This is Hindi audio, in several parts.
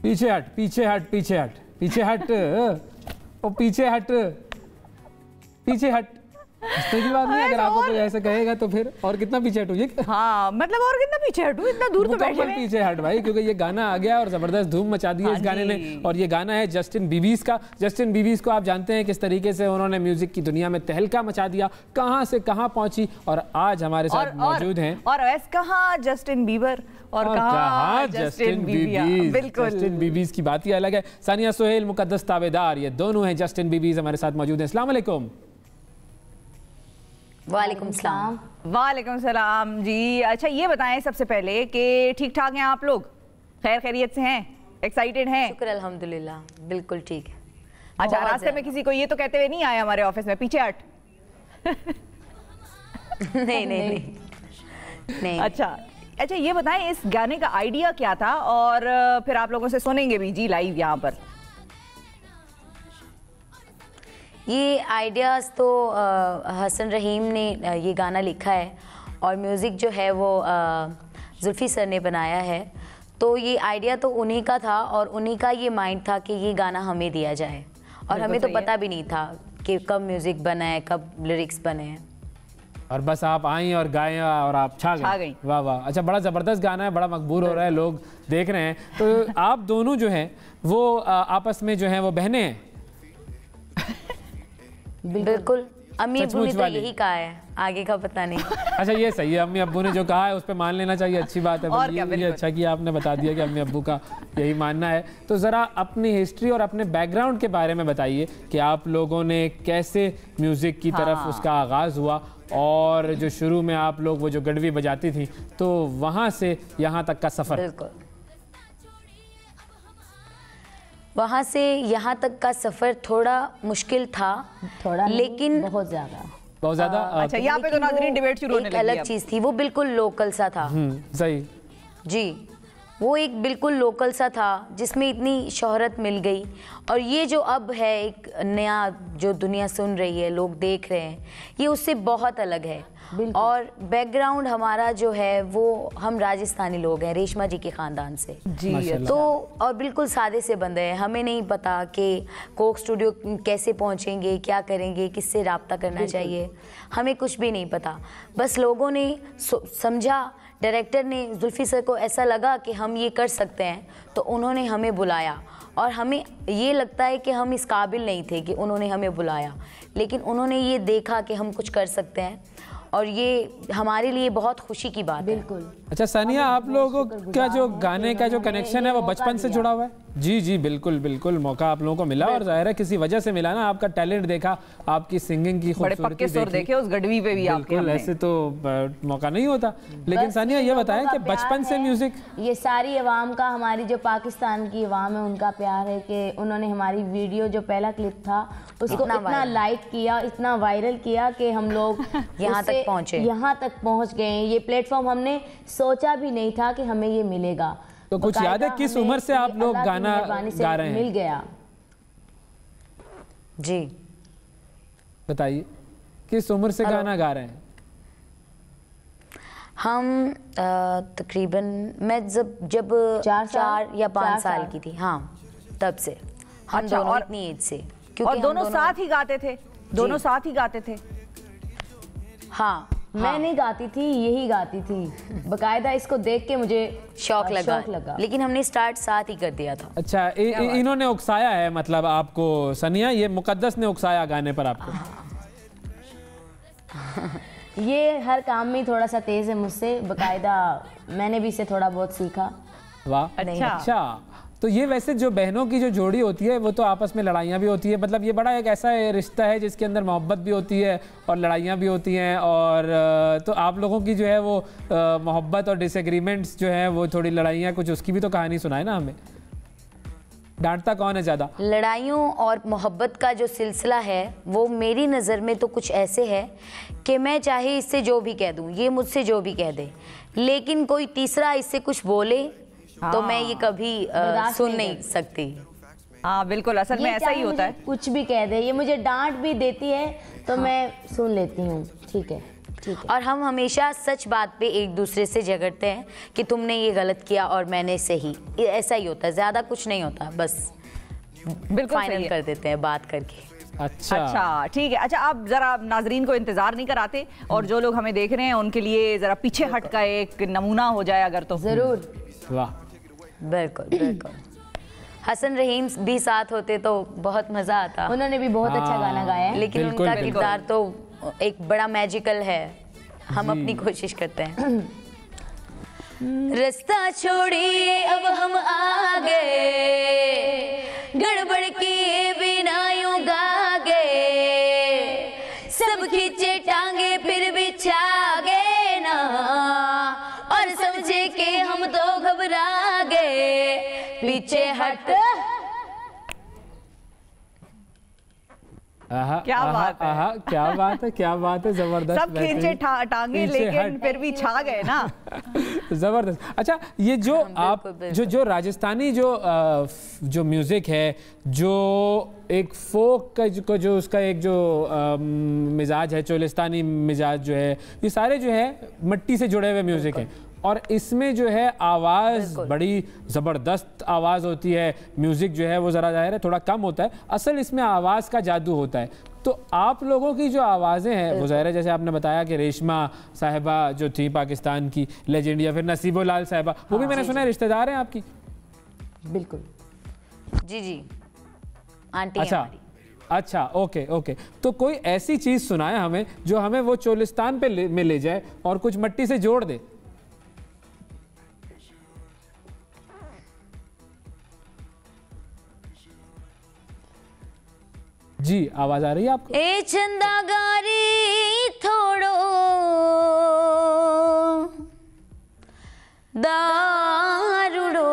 पीछे हट, पीछे हट, पीछे हट, पीछे हट, ओ पीछे हट, पीछे हट। हंसने की बात नहीं, अगर आपको कोई ऐसे कहेगा तो फिर और कितना पीछे हटू ये। हाँ मतलब और कितना पीछे हटू, इतना दूर तो बैठे हैं। पीछे हट भाई, क्योंकि ये गाना आ गया और जबरदस्त धूम मचा दी है इस गाने ने। और ये गाना है जस्टिन बीबीज का। जस्टिन बीबीज को आप जानते हैं किस तरीके से उन्होंने म्यूजिक की दुनिया में तहलका मचा दिया, कहां से कहां पहुंची, और आज हमारे साथ मौजूद हैं। और वैसे कहां जस्टिन बीबर और कहां जस्टिन बीबीज। बिल्कुल, जस्टिन बीबीज की बात ही अलग है। सानिया सोहेल, मुकद्दस ताबेदार, ये दोनों हैं जस्टिन बीबीज, हमारे साथ मौजूद हैं। अस्सलाम वालेकुम। वालेकुम सलाम। वालेकुम सलाम जी। अच्छा ये बताएं सबसे पहले कि ठीक ठाक हैं आप लोग, खैर खैरियत से हैं, एक्साइटेड हैं? शुक्र अल्हम्दुलिल्लाह, बिल्कुल ठीक है। अच्छा, रास्ते में किसी को ये तो कहते हुए नहीं आए हमारे ऑफिस में पीछे हट? नहीं नहीं नहीं नहीं। अच्छा ये बताएं इस गाने का आइडिया क्या था, और फिर आप लोगों से सुनेंगे भी जी लाइव यहाँ पर। ये आइडियाज़ तो हसन रहीम ने ये गाना लिखा है और म्यूज़िक जो है वो जुल्फ़ी सर ने बनाया है। तो ये आइडिया तो उन्हीं का था और उन्हीं का ये माइंड था कि ये गाना हमें दिया जाए, और हमें तो पता भी नहीं था कि कब म्यूज़िक बना है, कब लिरिक्स बने हैं, और बस आप आई और गाएं और आप छा गई। वाह वाह। अच्छा, बड़ा ज़बरदस्त गाना है, बड़ा मकबूल हो रहा है, लोग देख रहे हैं। तो आप दोनों जो हैं वो आपस में जो हैं वो बहनें हैं? बिल्कुल, अम्मी अब्बू ने तो यही कहा है, आगे का पता नहीं। अच्छा ये सही है, अम्मी अब्बू ने जो कहा है उस पर मान लेना चाहिए, अच्छी बात है। और ये अच्छा कि आपने बता दिया कि अम्मी अब्बू का यही मानना है। तो ज़रा अपनी हिस्ट्री और अपने बैकग्राउंड के बारे में बताइए कि आप लोगों ने कैसे म्यूज़िक की तरफ उसका आगाज़ हुआ, और जो शुरू में आप लोग वो जो गडवी बजाती थी तो वहाँ से यहाँ तक का सफ़र। बिल्कुल, वहाँ से यहाँ तक का सफ़र थोड़ा मुश्किल था, थोड़ा लेकिन बहुत ज़्यादा। अच्छा, यहाँ पे तो नाज़रीन डिबेट शुरू होने लगी। अलग चीज़ थी, वो बिल्कुल लोकल सा था। सही जी, वो एक बिल्कुल लोकल सा था जिसमें इतनी शोहरत मिल गई, और ये जो अब है एक नया जो दुनिया सुन रही है, लोग देख रहे हैं, ये उससे बहुत अलग है। और बैकग्राउंड हमारा जो है वो हम राजस्थानी लोग हैं, रेशमा जी के ख़ानदान से जी। तो और बिल्कुल सादे से बंदे हैं, हमें नहीं पता कि कोक स्टूडियो कैसे पहुंचेंगे, क्या करेंगे, किससे रब्ता करना चाहिए, हमें कुछ भी नहीं पता। बस लोगों ने समझा, डायरेक्टर ने, जुल्फ़ी सर को ऐसा लगा कि हम ये कर सकते हैं, तो उन्होंने हमें बुलाया। और हमें ये लगता है कि हम इस काबिल नहीं थे कि उन्होंने हमें बुलाया, लेकिन उन्होंने ये देखा कि हम कुछ कर सकते हैं, और ये हमारे लिए बहुत खुशी की बात है। बिल्कुल। अच्छा सानिया, आप लोगों का जो गाने का जो कनेक्शन है वो बचपन से जुड़ा हुआ है? जी जी बिल्कुल बिल्कुल, मौका आप लोगों को मिला, और जाहिर है किसी वजह से मिला ना, आपका टैलेंट देखा, आपकी सिंगिंग की खूबसूरती देखे उस गडवी पे भी आपके। ऐसे तो मौका नहीं होता। लेकिन सानिया ये बताएं कि बचपन से म्यूजिक, ये सारी अवाम का, हमारी जो पाकिस्तान की अवाम है उनका प्यार है कि उन्होंने हमारी वीडियो जो पहला क्लिप था उसको इतना लाइक किया, इतना वायरल किया कि हम लोग यहाँ तक पहुँचे, यहाँ तक पहुँच गए। ये प्लेटफॉर्म हमने सोचा भी नहीं था कि हमें ये मिलेगा। तो कुछ याद है किस उम्र से आप लोग गाना गा रहे हैं? मिल गया जी, बताइए किस उम्र से गाना गा रहे हैं? हम तकरीबन मैं जब 4 या 5 साल की थी, हाँ तब से हम दोनों इतनी एज से, और दोनों साथ ही गाते थे? दोनों साथ ही गाते थे? हाँ, मैं नहीं गाती थी, यही गाती थी बकायदा। इसको देख के मुझे शौक लगा, लेकिन हमने स्टार्ट साथ ही कर दिया था। अच्छा, इन्होंने उकसाया है मतलब आपको सनिया, ये मुकद्दस ने उकसाया गाने पर आपको? ये हर काम में थोड़ा सा तेज है मुझसे, बकायदा मैंने भी इसे थोड़ा बहुत सीखा। वाह, अच्छा। तो ये वैसे जो बहनों की जो जोड़ी होती है वो तो आपस में लड़ाइयाँ भी होती है, मतलब ये बड़ा एक ऐसा रिश्ता है जिसके अंदर मोहब्बत भी होती है और लड़ाइयाँ भी होती हैं, और तो आप लोगों की जो है वो मोहब्बत और डिसएग्रीमेंट्स जो है वो थोड़ी लड़ाइयाँ, कुछ उसकी भी तो कहानी सुनाए ना हमें। डांटता कौन है ज़्यादा? लड़ाइयों और मोहब्बत का जो सिलसिला है वो मेरी नज़र में तो कुछ ऐसे है कि मैं चाहे इससे जो भी कह दूँ, ये मुझसे जो भी कह दे, लेकिन कोई तीसरा इससे कुछ बोले तो मैं ये कभी सुन नहीं सकती। हाँ बिल्कुल, असल में ऐसा ही होता है। कुछ भी कह दे, ये मुझे डांट भी देती है तो मैं सुन लेती हूँ, ठीक है। और हम हमेशा सच बात पे एक दूसरे से झगड़ते हैं कि तुमने ये गलत किया और मैंने सही, ऐसा ही होता है, ज्यादा कुछ नहीं होता, बस बिल्कुल फाइनल कर देते हैं बात करके। अच्छा ठीक है। अच्छा, आप जरा नाजरीन को इंतजार नहीं कराते और जो लोग हमें देख रहे हैं उनके लिए जरा पीछे हट का एक नमूना हो जाए अगर तो। जरूर, वाह, बिल्कुल बिल्कुल। हसन रहीम भी साथ होते तो बहुत मजा आता। उन्होंने भी बहुत अच्छा गाना गाया है, लेकिन उनका किरदार तो एक बड़ा मैजिकल है। हम अपनी कोशिश करते हैं। रास्ता छोड़िए अब हम आ गए, गड़बड़ किए बिना यूं गा गए, सब खींचे टांगे फिर भी छा गए ना, और समझे कि हम तो घबरा गए, पीछे हट। क्या बात है, क्या बात है, क्या बात है, जबरदस्त। सब खींचे टांगे लेकिन फिर भी छा गए ना। जबरदस्त। अच्छा, ये जो आप जो राजस्थानी जो म्यूजिक है, जो एक फोक का जो उसका एक जो मिजाज है, चोलिस्तानी मिजाज जो है, ये सारे जो है मिट्टी से जुड़े हुए म्यूजिक है, और इसमें जो है आवाज़ बड़ी ज़बरदस्त आवाज़ होती है। म्यूज़िक जो है वो ज़रा ज़ाहिर है थोड़ा कम होता है, असल इसमें आवाज़ का जादू होता है। तो आप लोगों की जो आवाज़ें हैं वो ज़ाहिर है, जैसे आपने बताया कि रेशमा साहिबा जो थी पाकिस्तान की लेजेंड, या फिर नसीबो लाल साहिबा, वो भी मैंने सुना है रिश्तेदार हैं आपकी। बिल्कुल, जी जी, आंटी। अच्छा, ओके ओके। तो कोई ऐसी चीज़ सुनाए हमें जो हमें वो चोलिस्तान पे में ले जाए और कुछ मिट्टी से जोड़ दे। जी, आवाज आ रही है आपको? ए चंदा गारी थोड़ो दारुड़ो,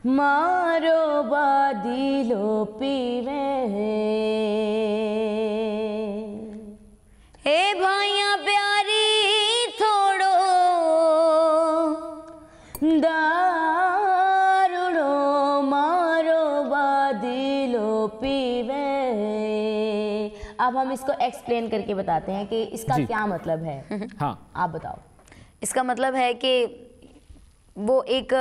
मारो बादिलो पीवे, ए भाइया प्यारी थोड़ो दारुड़ो, मारो बादिलो पीवे। अब हम इसको एक्सप्लेन करके बताते हैं कि इसका क्या मतलब है। हाँ, आप बताओ। इसका मतलब है कि वो एक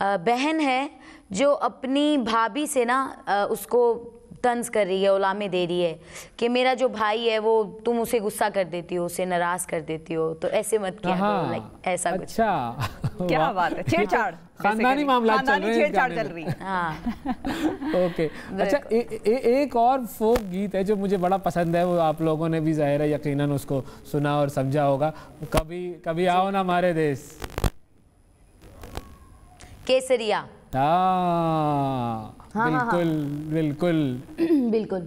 बहन है जो अपनी भाभी से ना उसको तंज कर रही है, उलामे दे रही है कि मेरा जो भाई है वो तुम उसे गुस्सा कर देती हो, उसे नाराज कर देती हो, तो ऐसे मत किया करो, लाइक ऐसा कुछ। अच्छा, क्या बात है, छेड़छाड़, खानदानी मामला चल रहे हैं, छेड़छाड़ चल रही है। हाँ ओके। अच्छा, एक और फोक गीत है जो मुझे बड़ा पसंद है, वो आप लोगों ने भी ज़ाहिर है यकीनन उसको सुना और समझा होगा। कभी आओ ना हमारे देश, केसरिया। बिल्कुल बिल्कुल बिल्कुल।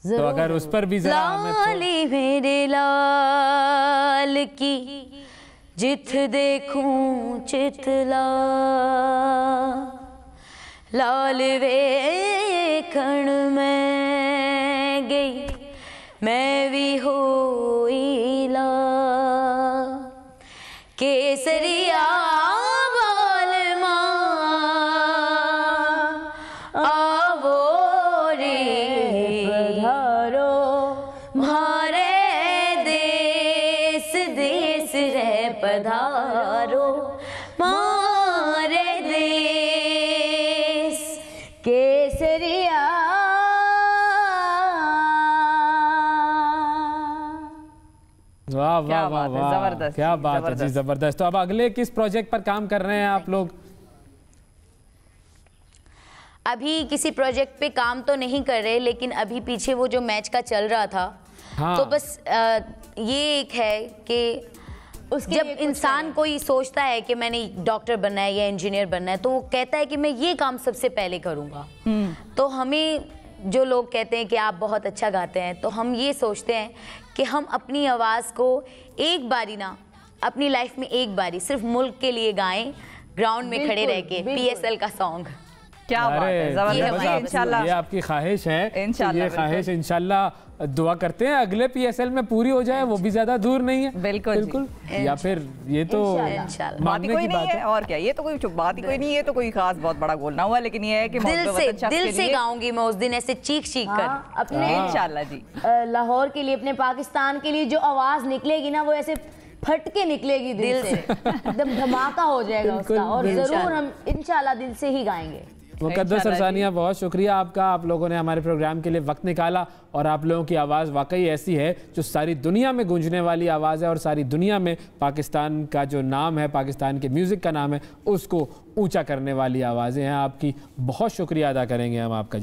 तो अगर उस पर भी जरा लाली मेरे लाल की जिथ देखूं चितला, लाल वेखण में गई मैं भी होईला, केसरिया पधारो मारे देश, केसरिया। वाह वाह वाह वाह, जबरदस्त, क्या बात है जी, जबरदस्त। तो अब अगले किस प्रोजेक्ट पर काम कर रहे हैं आप लोग? अभी किसी प्रोजेक्ट पे काम तो नहीं कर रहे, लेकिन अभी पीछे वो जो मैच का चल रहा था, हाँ। तो बस ये एक है कि जब इंसान कोई सोचता है कि मैंने डॉक्टर बनना है या इंजीनियर बनना है, तो वो कहता है कि मैं ये काम सबसे पहले करूँगा। तो हमें जो लोग कहते हैं कि आप बहुत अच्छा गाते हैं, तो हम ये सोचते हैं कि हम अपनी आवाज़ को एक बारी ना, अपनी लाइफ में एक बारी सिर्फ मुल्क के लिए गाएं, ग्राउंड में खड़े रह के, PSL का सॉन्ग। क्या बात है, जबरदस्त। इंशाल्लाह ये आपकी ख्वाहिश है, इंशाल्लाह, ये ख्वाहिश इंशाल्लाह दुआ करते हैं अगले PSL में पूरी हो जाए, वो भी ज्यादा दूर नहीं है। बिल्कुल बिल्कुल, या फिर ये तो बात ही कोई नहीं है, और क्या, ये तो कोई बात ही कोई नहीं है, तो कोई खास बहुत बड़ा गोल ना हुआ, लेकिन ये है कि दिल से गाऊंगी मैं उस दिन ऐसे चीख कर अपने इंशाल्लाह जी लाहौर के लिए, अपने पाकिस्तान के लिए जो आवाज निकलेगी ना, वो ऐसे फट के निकलेगी दिल से, एकदम धमाका हो जाएगा उसका, और जरूर हम इंशाल्लाह दिल से ही गाएंगे। मुक़द्दस अरसानिया, बहुत शुक्रिया आपका, आप लोगों ने हमारे प्रोग्राम के लिए वक्त निकाला, और आप लोगों की आवाज़ वाकई ऐसी है जो सारी दुनिया में गूंजने वाली आवाज़ है, और सारी दुनिया में पाकिस्तान का जो नाम है, पाकिस्तान के म्यूज़िक का नाम है, उसको ऊंचा करने वाली आवाज़ें हैं आपकी। बहुत शुक्रिया अदा करेंगे हम आपका जी।